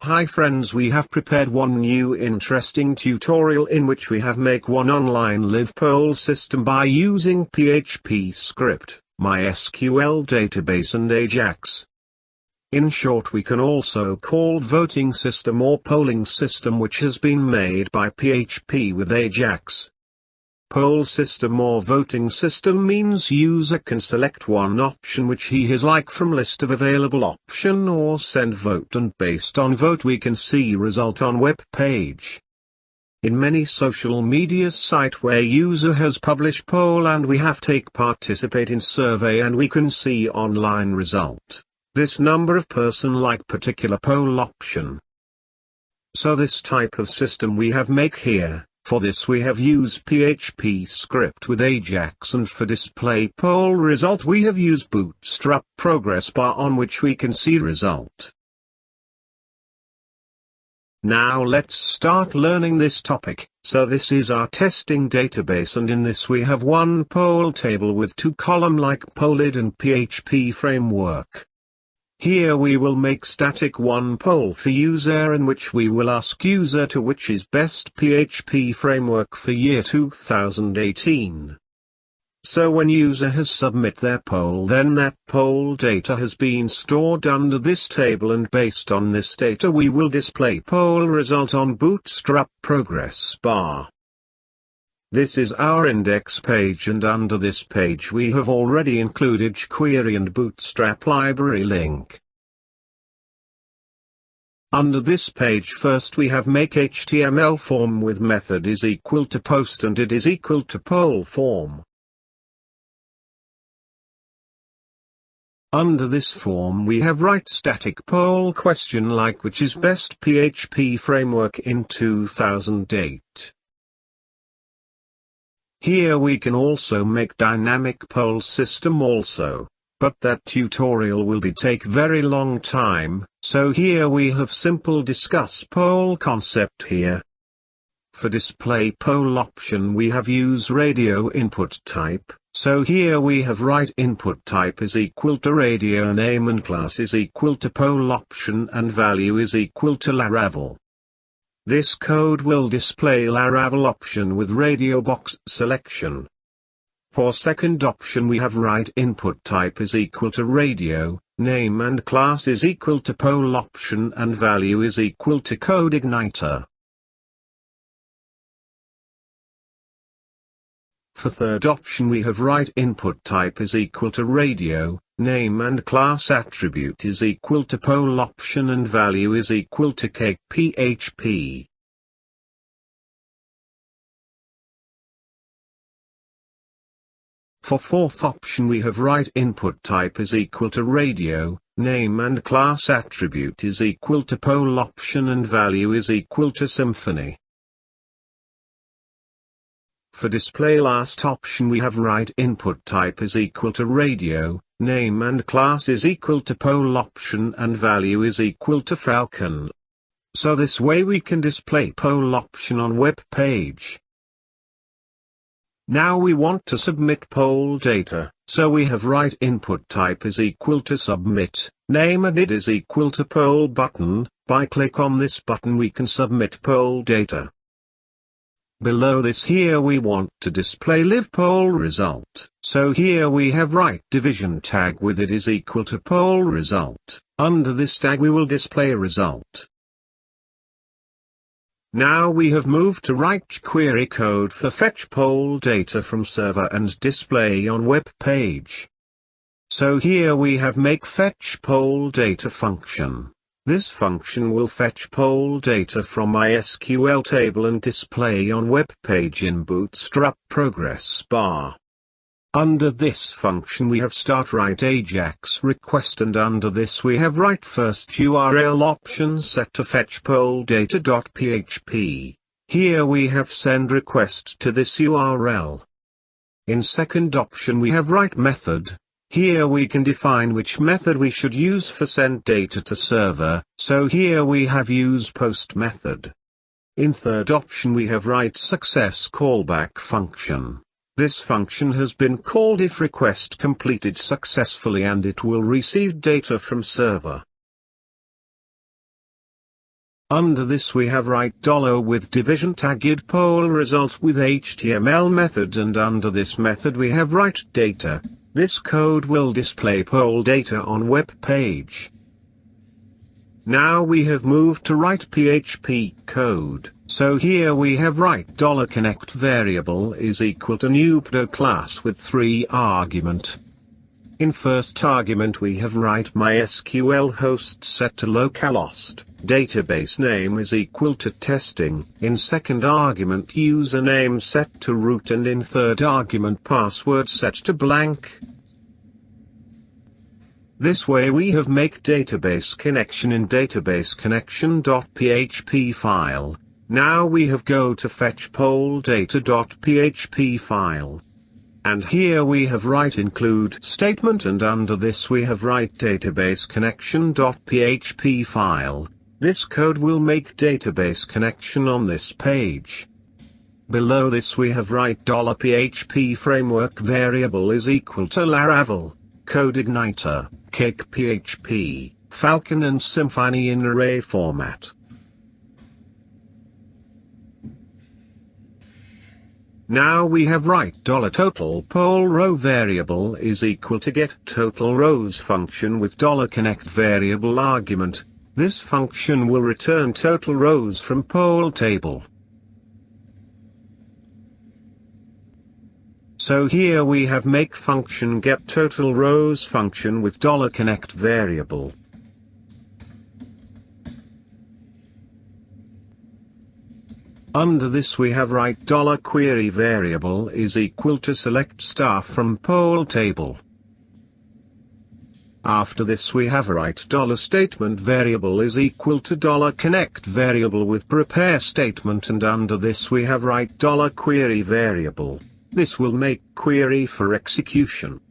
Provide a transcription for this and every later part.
Hi friends, we have prepared one new interesting tutorial in which we have make one online live poll system by using PHP script, MySQL database and Ajax. In short, we can also call voting system or polling system, which has been made by PHP with Ajax. Poll system or voting system means user can select one option which he has like from list of available option or send vote, and based on vote we can see result on web page. In many social media site where user has published poll and we have take participate in survey and we can see online result. This number of person like particular poll option. So this type of system we have make here. For this we have used PHP script with Ajax, and for display poll result we have used Bootstrap progress bar on which we can see result. Now let's start learning this topic. So this is our testing database, and in this we have one poll table with two column like polled and PHP framework. Here we will make static one poll for user in which we will ask user to which is best PHP framework for year 2018. So when user has submit their poll, then that poll data has been stored under this table, and based on this data we will display poll result on Bootstrap progress bar. This is our index page, and under this page we have already included JQuery and Bootstrap library link. Under this page first we have make HTML form with method is equal to post and it is equal to poll form. Under this form we have write static poll question like which is best PHP framework in 2008. Here we can also make dynamic poll system also, but that tutorial will be take very long time, so here we have simple discuss poll concept here. For display poll option we have use radio input type, so here we have write input type is equal to radio name and class is equal to poll option and value is equal to Laravel. This code will display Laravel option with radio box selection. For second option we have write input type is equal to radio, name and class is equal to poll option and value is equal to code igniter. For third option we have write input type is equal to radio, name and class attribute is equal to poll option and value is equal to cake PHP. For fourth option we have write input type is equal to radio, name and class attribute is equal to poll option and value is equal to symphony. For display last option we have write input type is equal to radio, name and class is equal to poll option and value is equal to Falcon. So this way we can display poll option on web page. Now we want to submit poll data, so we have write input type is equal to submit, name and it is equal to poll button. By click on this button we can submit poll data. Below this here we want to display live poll result, so here we have write division tag with it is equal to poll result. Under this tag we will display result. Now we have moved to write jQuery code for fetch poll data from server and display on web page. So here we have make fetch poll data function. This function will fetch poll data from MySQL table and display on web page in Bootstrap progress bar. Under this function we have start write Ajax request, and under this we have write first URL option set to fetch poll data.php. Here we have send request to this URL. In second option we have write method. Here we can define which method we should use for send data to server, so here we have use post method. In third option we have write success callback function. This function has been called if request completed successfully and it will receive data from server. Under this we have write $with division tagged poll result with HTML method, and under this method we have write data. This code will display poll data on web page. Now we have moved to write PHP code, so here we have write $connect variable is equal to new PHP class with 3 argument. In first argument we have write MySQL host set to localhost, database name is equal to testing. In second argument username set to root, and in third argument password set to blank. This way we have make database connection in database connection.php file. Now we have go to fetch poll data.php file. And here we have write include statement, and under this we have write database connection.php file. This code will make database connection on this page. Below this we have write $PHP framework variable is equal to Laravel, CodeIgniter, Cake PHP, Falcon and Symfony in array format. Now we have write $total poll row variable is equal to get total rows function with $connect variable argument. This function will return total rows from poll table. So here we have make function get total rows function with $connect variable. Under this we have write $query variable is equal to select star from poll table. After this we have write $statement variable is equal to $connect variable with prepare statement, and under this we have write $query variable. This will make query for execution.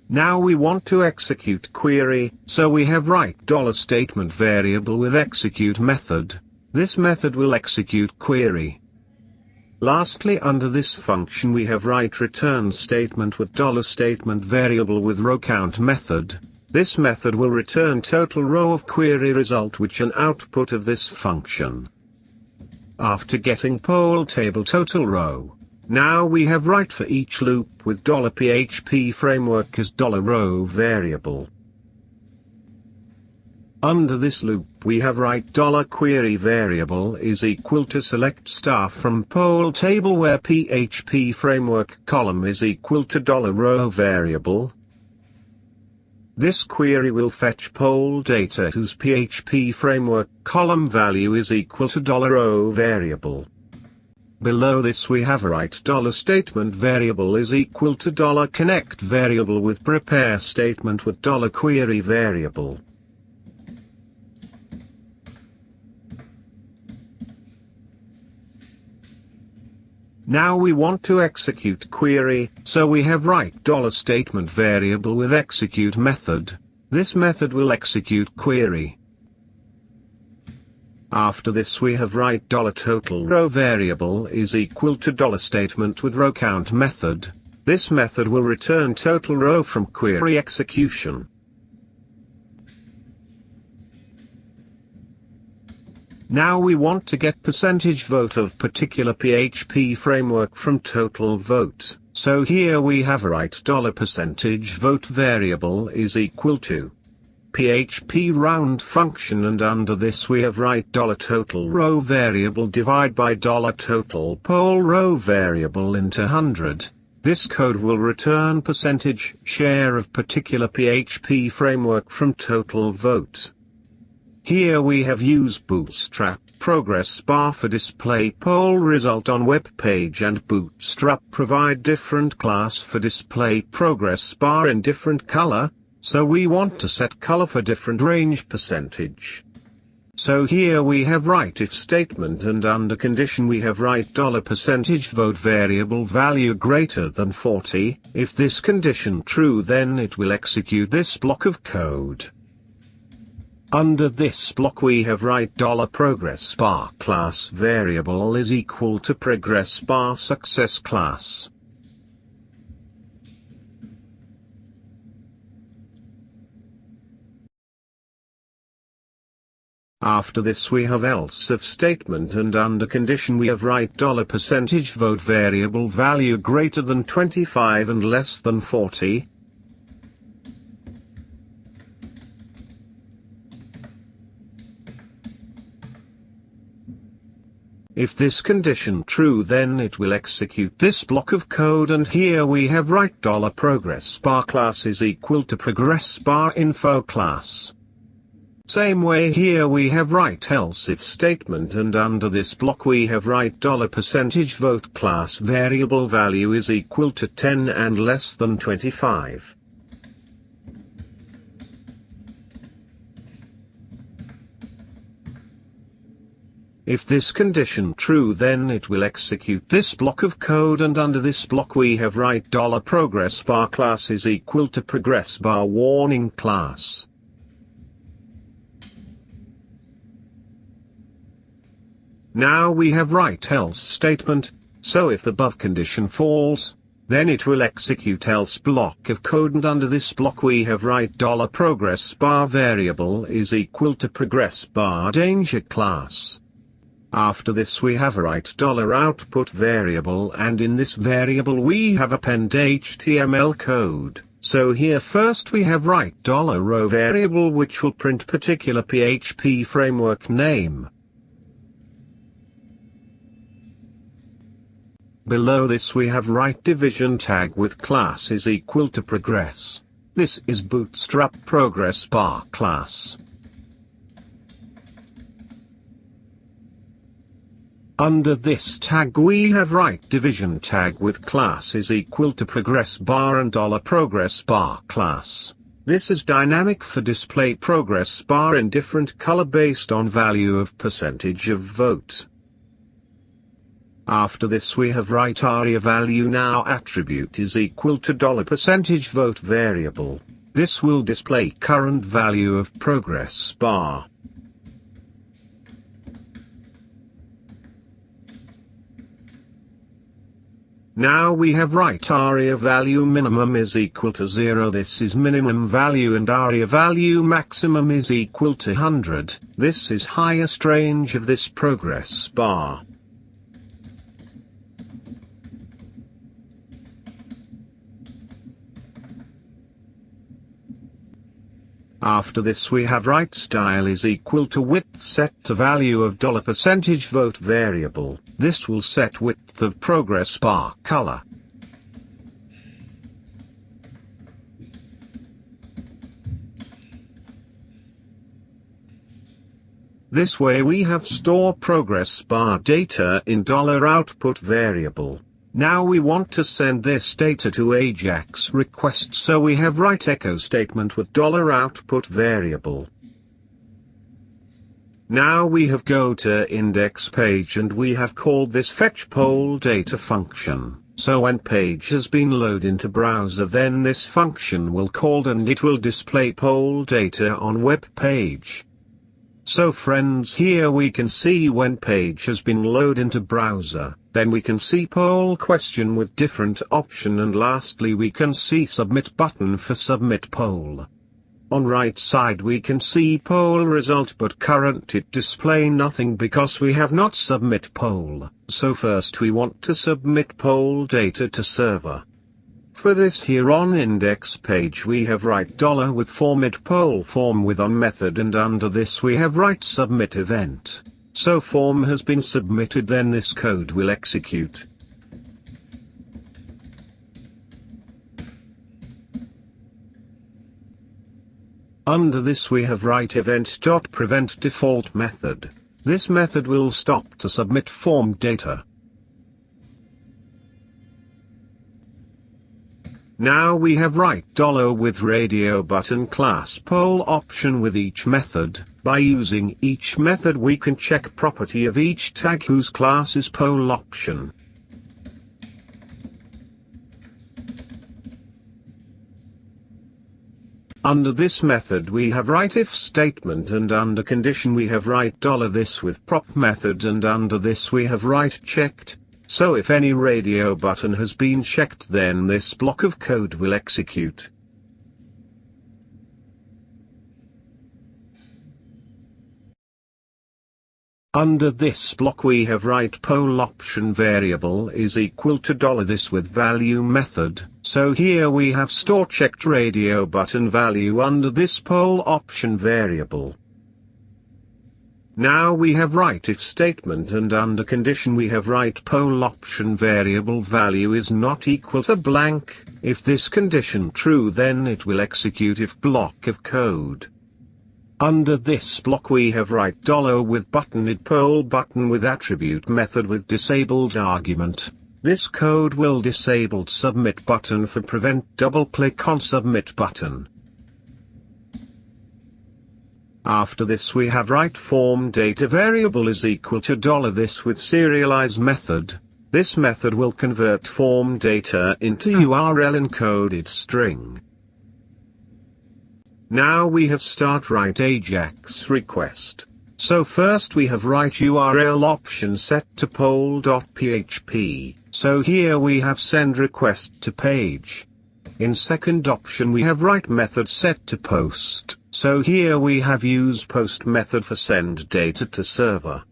Now we want to execute query, so we have write $statement variable with execute method. This method will execute query. Lastly, under this function we have write return statement with $statement variable with row count method. This method will return total row of query result, which an output of this function. After getting poll table total row, now we have write for each loop with $PHP framework as $row variable. Under this loop we have write $query variable is equal to select star from poll table where PHP framework column is equal to $row variable. This query will fetch poll data whose PHP framework column value is equal to $row variable. Below this we have write $statement variable is equal to $connect variable with prepare statement with $query variable. Now we want to execute query, so we have write $statement variable with execute method. This method will execute query. After this we have write $total row variable is equal to $statement with row count method. This method will return total row from query execution. Now we want to get percentage vote of particular PHP framework from total vote, so here we have write $percentage vote variable is equal to PHP round function, and under this we have write $total row variable divide by $total poll row variable into 100. This code will return percentage share of particular PHP framework from total vote. Here we have used Bootstrap progress bar for display poll result on web page, and Bootstrap provide different class for display progress bar in different color, so we want to set color for different range percentage. So here we have write if statement, and under condition we have write $percentage vote variable value greater than 40. If this condition true, then it will execute this block of code. Under this block we have write $progress bar class variable is equal to progress bar success class. After this we have else if statement, and under condition we have write $vote variable value greater than 25 and less than 40. If this condition true, then it will execute this block of code, and here we have write $progress bar class is equal to progress bar info class. Same way here we have write else if statement, and under this block we have write $vote class variable value is equal to 10 and less than 25. If this condition true, then it will execute this block of code, and under this block we have write $progress bar class is equal to progress bar warning class. Now we have write else statement, so if above condition false, then it will execute else block of code, and under this block we have write $progress bar variable is equal to progress bar danger class. After this we have write $output variable, and in this variable we have append HTML code. So here first we have write $row variable which will print particular PHP framework name. Below this we have write division tag with class is equal to progress. This is Bootstrap progress bar class. Under this tag we have write division tag with class is equal to progress bar and $progress bar class. This is dynamic for display progress bar in different color based on value of percentage of vote. After this we have write aria value now attribute is equal to $vote variable. This will display current value of progress bar. Now we have write aria value minimum is equal to 0. This is minimum value, and aria value maximum is equal to 100. This is highest range of this progress bar. After this we have write style is equal to width set to value of $vote variable. This will set width of progress bar color. This way we have store progress bar data in $output variable. Now we want to send this data to Ajax Request, so we have write echo statement with $output variable. Now we have go to index page, and we have called this fetch poll data function. So when page has been loaded into browser, then this function will called and it will display poll data on web page. So friends, here we can see when page has been loaded into browser, then we can see poll question with different option, and lastly we can see submit button for submit poll. On right side we can see poll result, but current it display nothing because we have not submit poll. So first we want to submit poll data to server. For this here on index page we have write $with formit poll form with on method, and under this we have write submit event. So form has been submitted, then this code will execute. Under this we have write event.prevent default method. This method will stop to submit form data. Now we have write $with radio button class poll option with each method. By using each method we can check property of each tag whose class is poll option. Under this method we have write if statement, and under condition we have write $this with prop method, and under this we have write checked. So if any radio button has been checked, then this block of code will execute. Under this block we have write poll option variable is equal to $this with value method, so here we have store checked radio button value under this poll option variable. Now we have write if statement, and under condition we have write poll option variable value is not equal to blank. If this condition true, then it will execute if block of code. Under this block we have write $with buttoned poll button with attribute method with disabled argument. This code will disable submit button for prevent double click on submit button. After this we have write form data variable is equal to $this with serialize method. This method will convert form data into URL encoded string. Now we have start write Ajax request. So first we have write URL option set to poll.php. So here we have send request to page. In second option we have write method set to post. So here we have use post method for send data to server.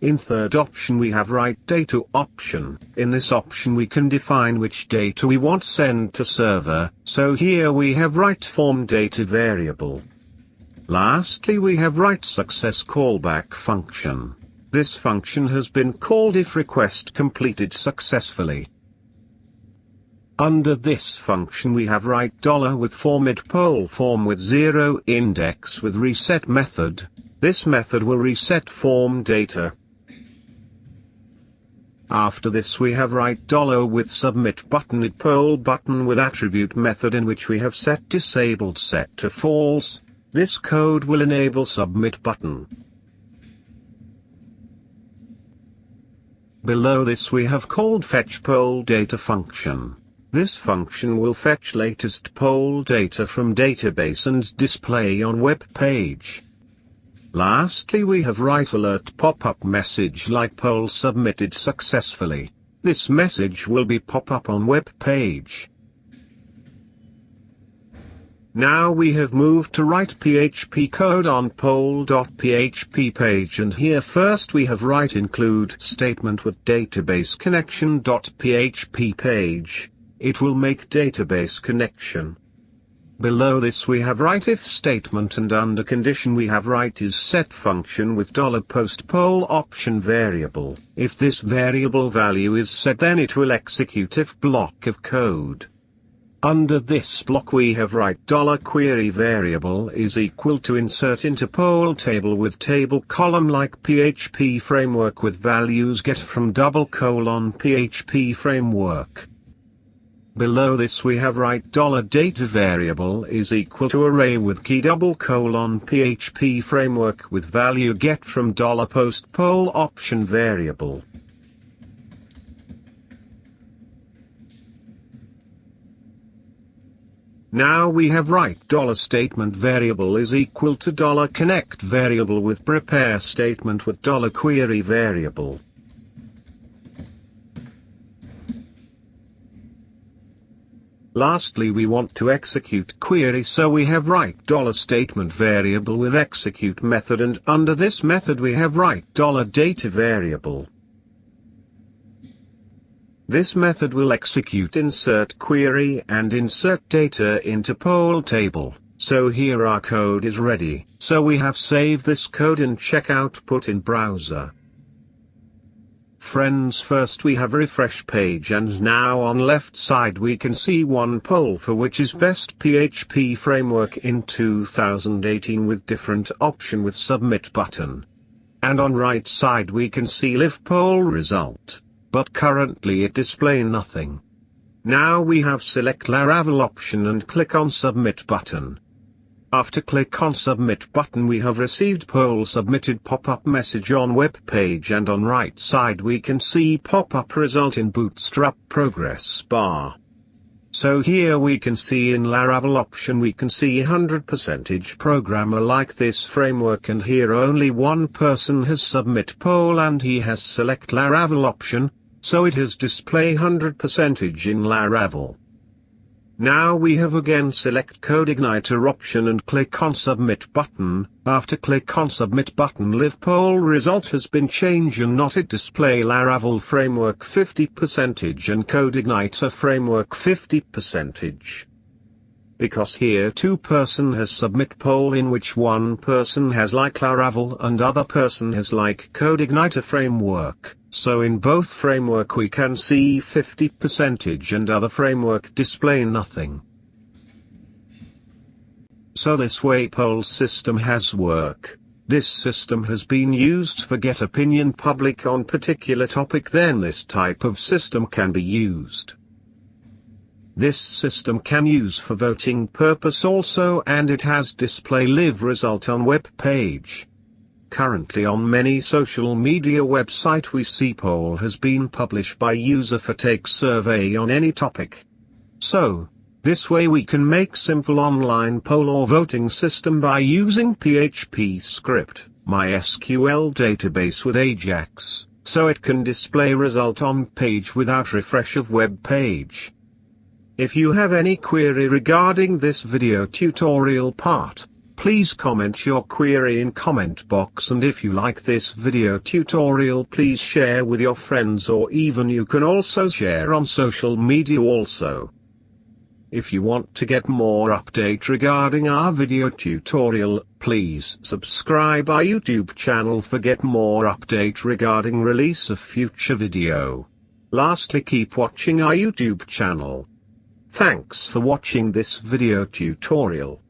In third option we have write data option. In this option we can define which data we want send to server, so here we have write form data variable. Lastly we have write success callback function. This function has been called if request completed successfully. Under this function we have write $with format poll form with 0 index with reset method. This method will reset form data. After this we have write $with submit buttoned poll button with attribute method in which we have set disabled set to false. This code will enable submit button. Below this we have called fetch poll data function. This function will fetch latest poll data from database and display on web page. Lastly we have write alert pop-up message like poll submitted successfully. This message will be pop up on web page. Now we have moved to write PHP code on poll.php page, and here first we have write include statement with database connection.php page. It will make database connection. Below this we have write if statement, and under condition we have write is set function with $post poll option variable. If this variable value is set, then it will execute if block of code. Under this block we have write $query variable is equal to insert into poll table with table column like PHP framework with values get from :PHP framework. Below this we have write $data variable is equal to array with key :PHP framework with value get from $post poll option variable. Now we have write $statement variable is equal to $connect variable with prepare statement with $query variable. Lastly we want to execute query, so we have write $statement variable with execute method, and under this method we have write $data variable. This method will execute insert query and insert data into poll table. So here our code is ready, so we have saved this code and check output in browser. Friends, first we have refresh page, and now on left side we can see one poll for which is best PHP framework in 2018 with different option with submit button. And on right side we can see live poll result, but currently it display nothing. Now we have select Laravel option and click on submit button. After click on submit button we have received poll submitted pop-up message on web page, and on right side we can see pop-up result in Bootstrap progress bar. So here we can see in Laravel option we can see 100% programmer like this framework, and here only one person has submit poll and he has select Laravel option, so it has display 100% in Laravel. Now we have again select CodeIgniter option and click on Submit button. After click on Submit button, live poll result has been changed and not it display Laravel framework 50% and CodeIgniter framework 50%. Because here two person has submit poll in which one person has like Laravel and other person has like CodeIgniter framework, so in both framework we can see 50% and other framework display nothing. So this way poll system has work. This system has been used for get opinion public on particular topic, then this type of system can be used. This system can use for voting purpose also, and it has display live result on web page. Currently on many social media website we see poll has been published by user for take survey on any topic. So, this way we can make simple online poll or voting system by using PHP script, MySQL database with Ajax, so it can display result on page without refresh of web page. If you have any query regarding this video tutorial part, please comment your query in comment box, and if you like this video tutorial please share with your friends, or even you can also share on social media also. If you want to get more update regarding our video tutorial, please subscribe our YouTube channel for get more update regarding release of future video. Lastly, keep watching our YouTube channel. Thanks for watching this video tutorial.